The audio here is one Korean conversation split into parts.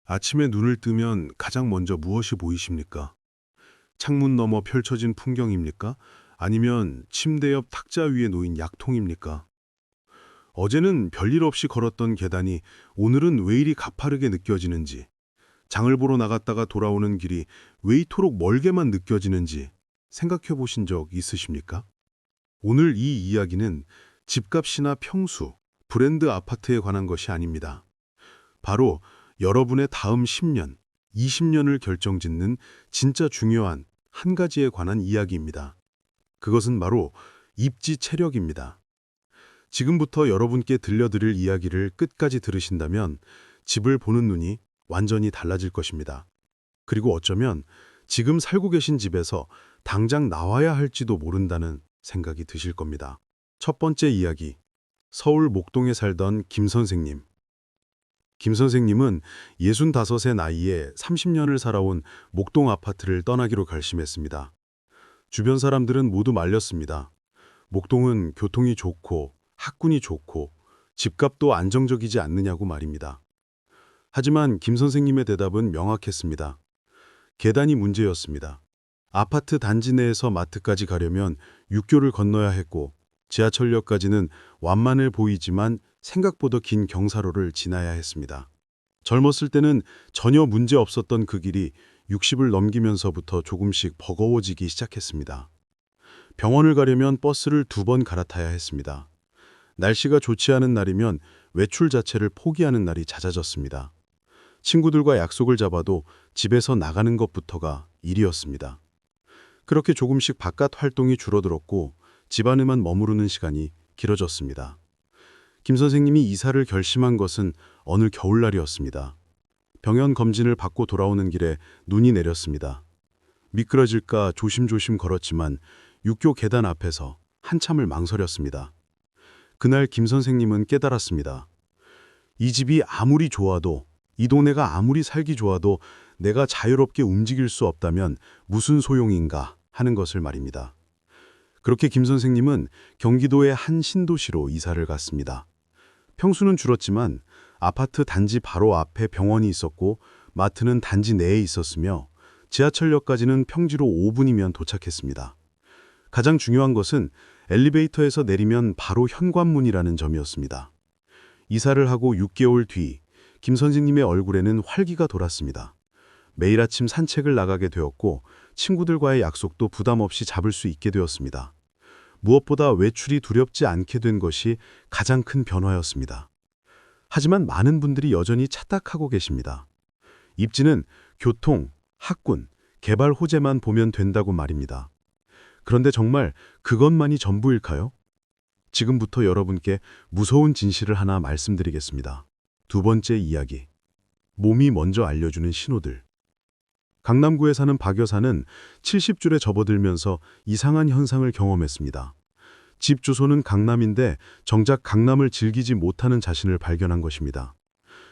아침에 눈을 뜨면 가장 먼저 무엇이 보이십니까? 창문 너머 펼쳐진 풍경입니까? 아니면 침대 옆 탁자 위에 놓인 약통입니까? 어제는 별일 없이 걸었던 계단이 오늘은 왜 이리 가파르게 느껴지는지, 장을 보러 나갔다가 돌아오는 길이 왜 이토록 멀게만 느껴지는지 생각해 보신 적 있으십니까? 오늘 이 이야기는 집값이나 평수, 브랜드 아파트에 관한 것이 아닙니다. 바로 여러분의 다음 10년, 20년을 결정짓는 진짜 중요한 한 가지에 관한 이야기입니다. 그것은 바로 입지 체력입니다. 지금부터 여러분께 들려드릴 이야기를 끝까지 들으신다면 집을 보는 눈이 완전히 달라질 것입니다. 그리고 어쩌면 지금 살고 계신 집에서 당장 나와야 할지도 모른다는 생각이 드실 겁니다. 첫 번째 이야기, 서울 목동에 살던 김 선생님. 김 선생님은 65의 나이에 30년을 살아온 목동 아파트를 떠나기로 결심했습니다. 주변 사람들은 모두 말렸습니다. 목동은 교통이 좋고 학군이 좋고 집값도 안정적이지 않느냐고 말입니다. 하지만 김 선생님의 대답은 명확했습니다. 계단이 문제였습니다. 아파트 단지 내에서 마트까지 가려면 육교를 건너야 했고 지하철역까지는 완만해 보이지만 생각보다 긴 경사로를 지나야 했습니다. 젊었을 때는 전혀 문제 없었던 그 길이 60을 넘기면서부터 조금씩 버거워지기 시작했습니다. 병원을 가려면 버스를 2번 갈아타야 했습니다. 날씨가 좋지 않은 날이면 외출 자체를 포기하는 날이 잦아졌습니다. 친구들과 약속을 잡아도 집에서 나가는 것부터가 일이었습니다. 그렇게 조금씩 바깥 활동이 줄어들었고 집안에만 머무르는 시간이 길어졌습니다. 김 선생님이 이사를 결심한 것은 어느 겨울날이었습니다. 병원 검진을 받고 돌아오는 길에 눈이 내렸습니다. 미끄러질까 조심조심 걸었지만 육교 계단 앞에서 한참을 망설였습니다. 그날 김 선생님은 깨달았습니다. 이 집이 아무리 좋아도, 이 동네가 아무리 살기 좋아도 내가 자유롭게 움직일 수 없다면 무슨 소용인가 하는 것을 말입니다. 그렇게 김 선생님은 경기도의 한 신도시로 이사를 갔습니다. 평수는 줄었지만 아파트 단지 바로 앞에 병원이 있었고 마트는 단지 내에 있었으며 지하철역까지는 평지로 5분이면 도착했습니다. 가장 중요한 것은 엘리베이터에서 내리면 바로 현관문이라는 점이었습니다. 이사를 하고 6개월 뒤 김 선생님의 얼굴에는 활기가 돌았습니다. 매일 아침 산책을 나가게 되었고 친구들과의 약속도 부담 없이 잡을 수 있게 되었습니다. 무엇보다 외출이 두렵지 않게 된 것이 가장 큰 변화였습니다. 하지만 많은 분들이 여전히 착각하고 계십니다. 입지는 교통, 학군, 개발 호재만 보면 된다고 말입니다. 그런데 정말 그것만이 전부일까요? 지금부터 여러분께 무서운 진실을 하나 말씀드리겠습니다. 두 번째 이야기. 몸이 먼저 알려주는 신호들. 강남구에 사는 박 여사는 70줄에 접어들면서 이상한 현상을 경험했습니다. 집 주소는 강남인데 정작 강남을 즐기지 못하는 자신을 발견한 것입니다.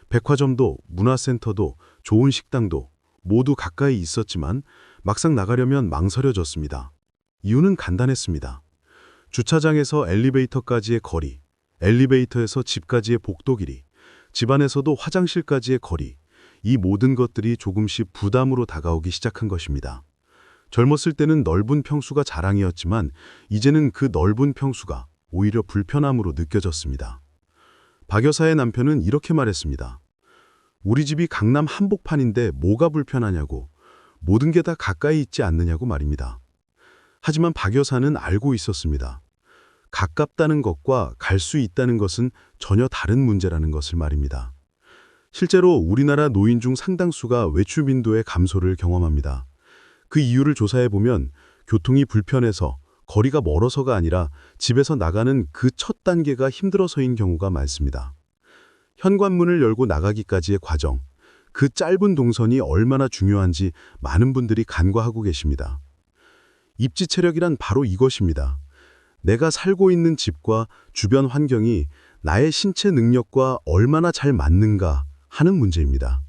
백화점도, 문화센터도, 좋은 식당도 모두 가까이 있었지만 막상 나가려면 망설여졌습니다. 이유는 간단했습니다. 주차장에서 엘리베이터까지의 거리, 엘리베이터에서 집까지의 복도 길이, 집안에서도 화장실까지의 거리, 이 모든 것들이 조금씩 부담으로 다가오기 시작한 것입니다. 젊었을 때는 넓은 평수가 자랑이었지만 이제는 그 넓은 평수가 오히려 불편함으로 느껴졌습니다. 박 여사의 남편은 이렇게 말했습니다. 우리 집이 강남 한복판인데 뭐가 불편하냐고, 모든 게 다 가까이 있지 않느냐고 말입니다. 하지만 박 여사는 알고 있었습니다. 가깝다는 것과 갈 수 있다는 것은 전혀 다른 문제라는 것을 말입니다. 실제로 우리나라 노인 중 상당수가 외출 빈도의 감소를 경험합니다. 그 이유를 조사해보면 교통이 불편해서, 거리가 멀어서가 아니라 집에서 나가는 그 첫 단계가 힘들어서인 경우가 많습니다. 현관문을 열고 나가기까지의 과정, 그 짧은 동선이 얼마나 중요한지 많은 분들이 간과하고 계십니다. 입지 체력이란 바로 이것입니다. 내가 살고 있는 집과 주변 환경이 나의 신체 능력과 얼마나 잘 맞는가 하는 문제입니다.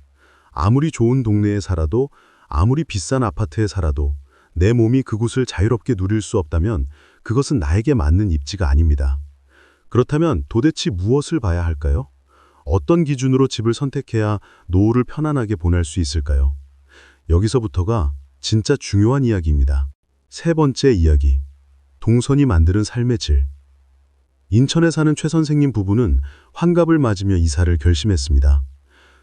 아무리 좋은 동네에 살아도, 아무리 비싼 아파트에 살아도 내 몸이 그곳을 자유롭게 누릴 수 없다면 그것은 나에게 맞는 입지가 아닙니다. 그렇다면 도대체 무엇을 봐야 할까요? 어떤 기준으로 집을 선택해야 노후를 편안하게 보낼 수 있을까요? 여기서부터가 진짜 중요한 이야기입니다. 세 번째 이야기. 동선이 만드는 삶의 질. 인천에 사는 최 선생님 부부는 환갑을 맞으며 이사를 결심했습니다.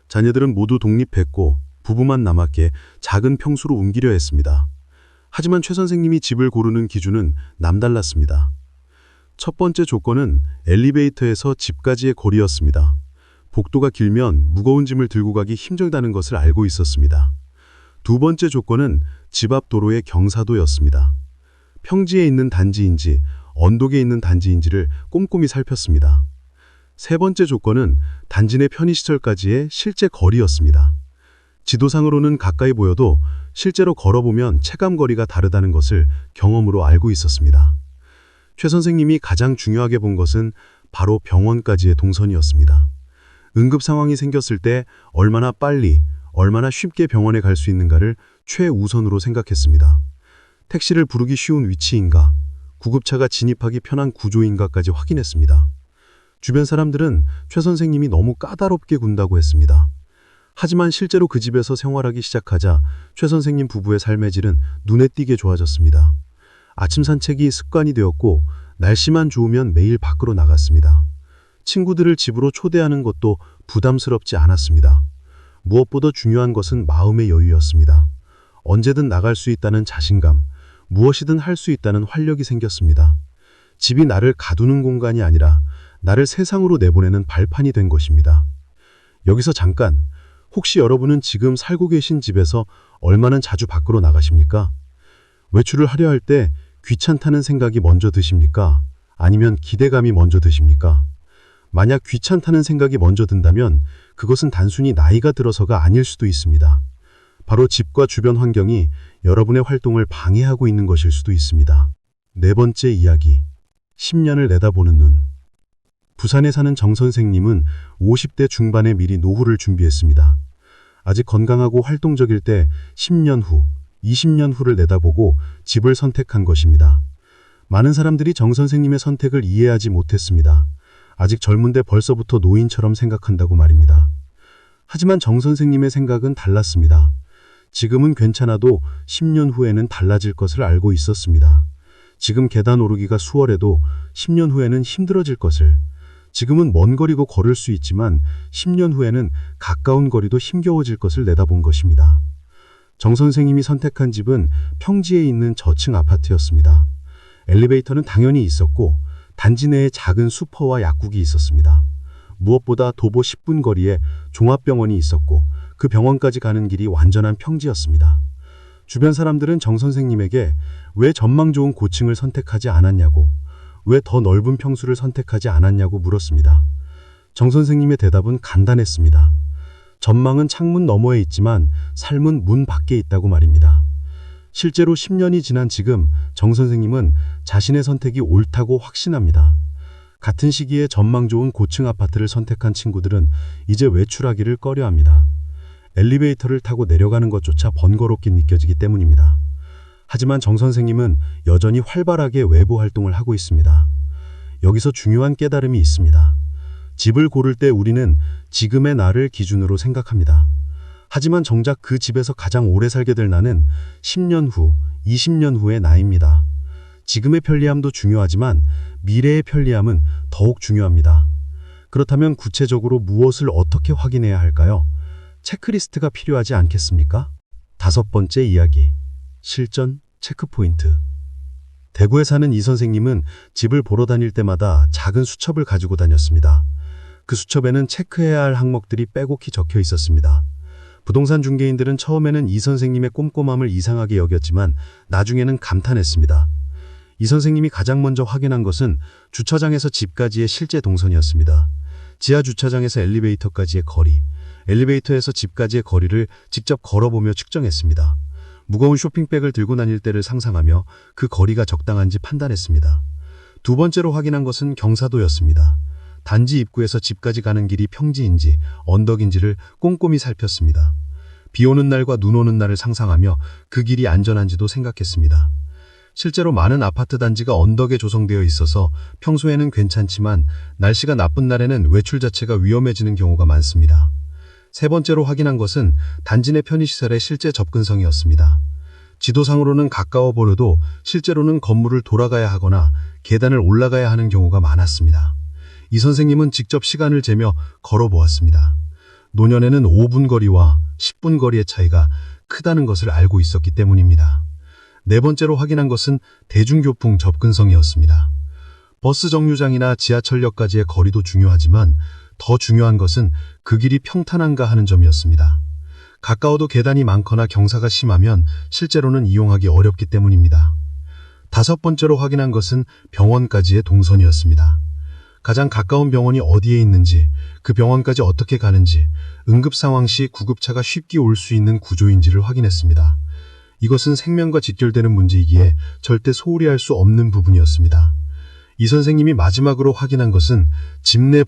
자녀들은 모두 독립했고 부부만 남았기에 작은 평수로 옮기려 했습니다. 하지만 최 선생님이 집을 고르는 기준은 남달랐습니다. 첫 번째 조건은 엘리베이터에서 집까지의 거리였습니다. 복도가 길면 무거운 짐을 들고 가기 힘들다는 것을 알고 있었습니다. 두 번째 조건은 집 앞 도로의 경사도였습니다. 평지에 있는 단지인지 언덕에 있는 단지인지를 꼼꼼히 살폈습니다. 세 번째 조건은 단지 내 편의시설까지의 실제 거리였습니다. 지도상으로는 가까이 보여도 실제로 걸어보면 체감거리가 다르다는 것을 경험으로 알고 있었습니다. 최 선생님이 가장 중요하게 본 것은 바로 병원까지의 동선이었습니다. 응급 상황이 생겼을 때 얼마나 빨리, 얼마나 쉽게 병원에 갈 수 있는가를 최우선으로 생각했습니다. 택시를 부르기 쉬운 위치인가, 구급차가 진입하기 편한 구조인가까지 확인했습니다. 주변 사람들은 최 선생님이 너무 까다롭게 군다고 했습니다. 하지만 실제로 그 집에서 생활하기 시작하자 최 선생님 부부의 삶의 질은 눈에 띄게 좋아졌습니다. 아침 산책이 습관이 되었고 날씨만 좋으면 매일 밖으로 나갔습니다. 친구들을 집으로 초대하는 것도 부담스럽지 않았습니다. 무엇보다 중요한 것은 마음의 여유였습니다. 언제든 나갈 수 있다는 자신감, 무엇이든 할 수 있다는 활력이 생겼습니다. 집이 나를 가두는 공간이 아니라 나를 세상으로 내보내는 발판이 된 것입니다. 여기서 잠깐, 혹시 여러분은 지금 살고 계신 집에서 얼마나 자주 밖으로 나가십니까? 외출을 하려 할 때 귀찮다는 생각이 먼저 드십니까? 아니면 기대감이 먼저 드십니까? 만약 귀찮다는 생각이 먼저 든다면 그것은 단순히 나이가 들어서가 아닐 수도 있습니다. 바로 집과 주변 환경이 여러분의 활동을 방해하고 있는 것일 수도 있습니다. 네 번째 이야기. 10년을 내다보는 눈. 부산에 사는 정 선생님은 50대 중반에 미리 노후를 준비했습니다. 아직 건강하고 활동적일 때 10년 후, 20년 후를 내다보고 집을 선택한 것입니다. 많은 사람들이 정 선생님의 선택을 이해하지 못했습니다. 아직 젊은데 벌써부터 노인처럼 생각한다고 말입니다. 하지만 정 선생님의 생각은 달랐습니다. 지금은 괜찮아도 10년 후에는 달라질 것을 알고 있었습니다. 지금 계단 오르기가 수월해도 10년 후에는 힘들어질 것을, 지금은 먼 거리고 걸을 수 있지만 10년 후에는 가까운 거리도 힘겨워질 것을 내다본 것입니다. 정 선생님이 선택한 집은 평지에 있는 저층 아파트였습니다. 엘리베이터는 당연히 있었고 단지 내에 작은 슈퍼와 약국이 있었습니다. 무엇보다 도보 10분 거리에 종합병원이 있었고 그 병원까지 가는 길이 완전한 평지였습니다. 주변 사람들은 정 선생님에게 왜 전망 좋은 고층을 선택하지 않았냐고, 왜 더 넓은 평수를 선택하지 않았냐고 물었습니다. 정 선생님의 대답은 간단했습니다. 전망은 창문 너머에 있지만 삶은 문 밖에 있다고 말입니다. 실제로 10년이 지난 지금 정 선생님은 자신의 선택이 옳다고 확신합니다. 같은 시기에 전망 좋은 고층 아파트를 선택한 친구들은 이제 외출하기를 꺼려합니다. 엘리베이터를 타고 내려가는 것조차 번거롭게 느껴지기 때문입니다. 하지만 정 선생님은 여전히 활발하게 외부 활동을 하고 있습니다. 여기서 중요한 깨달음이 있습니다. 집을 고를 때 우리는 지금의 나를 기준으로 생각합니다. 하지만 정작 그 집에서 가장 오래 살게 될 나는 10년 후, 20년 후의 나입니다. 지금의 편리함도 중요하지만 미래의 편리함은 더욱 중요합니다. 그렇다면 구체적으로 무엇을 어떻게 확인해야 할까요? 체크리스트가 필요하지 않겠습니까? 다섯 번째 이야기. 실전 체크포인트. 대구에 사는 이 선생님은 집을 보러 다닐 때마다 작은 수첩을 가지고 다녔습니다. 그 수첩에는 체크해야 할 항목들이 빼곡히 적혀 있었습니다. 부동산 중개인들은 처음에는 이 선생님의 꼼꼼함을 이상하게 여겼지만 나중에는 감탄했습니다. 이 선생님이 가장 먼저 확인한 것은 주차장에서 집까지의 실제 동선이었습니다. 지하 주차장에서 엘리베이터까지의 거리, 엘리베이터에서 집까지의 거리를 직접 걸어보며 측정했습니다. 무거운 쇼핑백을 들고 다닐 때를 상상하며 그 거리가 적당한지 판단했습니다. 두 번째로 확인한 것은 경사도였습니다. 단지 입구에서 집까지 가는 길이 평지인지 언덕인지를 꼼꼼히 살폈습니다. 비 오는 날과 눈 오는 날을 상상하며 그 길이 안전한지도 생각했습니다. 실제로 많은 아파트 단지가 언덕에 조성되어 있어서 평소에는 괜찮지만 날씨가 나쁜 날에는 외출 자체가 위험해지는 경우가 많습니다. 세 번째로 확인한 것은 단지 내 편의시설의 실제 접근성이었습니다. 지도상으로는 가까워 보여도 실제로는 건물을 돌아가야 하거나 계단을 올라가야 하는 경우가 많았습니다. 이 선생님은 직접 시간을 재며 걸어보았습니다. 노년에는 5분 거리와 10분 거리의 차이가 크다는 것을 알고 있었기 때문입니다. 네 번째로 확인한 것은 대중교통 접근성이었습니다. 버스 정류장이나 지하철역까지의 거리도 중요하지만 더 중요한 것은 그 길이 평탄한가 하는 점이었습니다. 가까워도 계단이 많거나 경사가 심하면 실제로는 이용하기 어렵기 때문입니다. 다섯 번째로 확인한 것은 병원까지의 동선이었습니다. 가장 가까운 병원이 어디에 있는지, 그 병원까지 어떻게 가는지, 응급 상황 시 구급차가 쉽게 올 수 있는 구조인지를 확인했습니다. 이것은 생명과 직결되는 문제이기에 절대 소홀히 할 수 없는 부분이었습니다. 이 선생님이 마지막으로 확인한 것은 집 내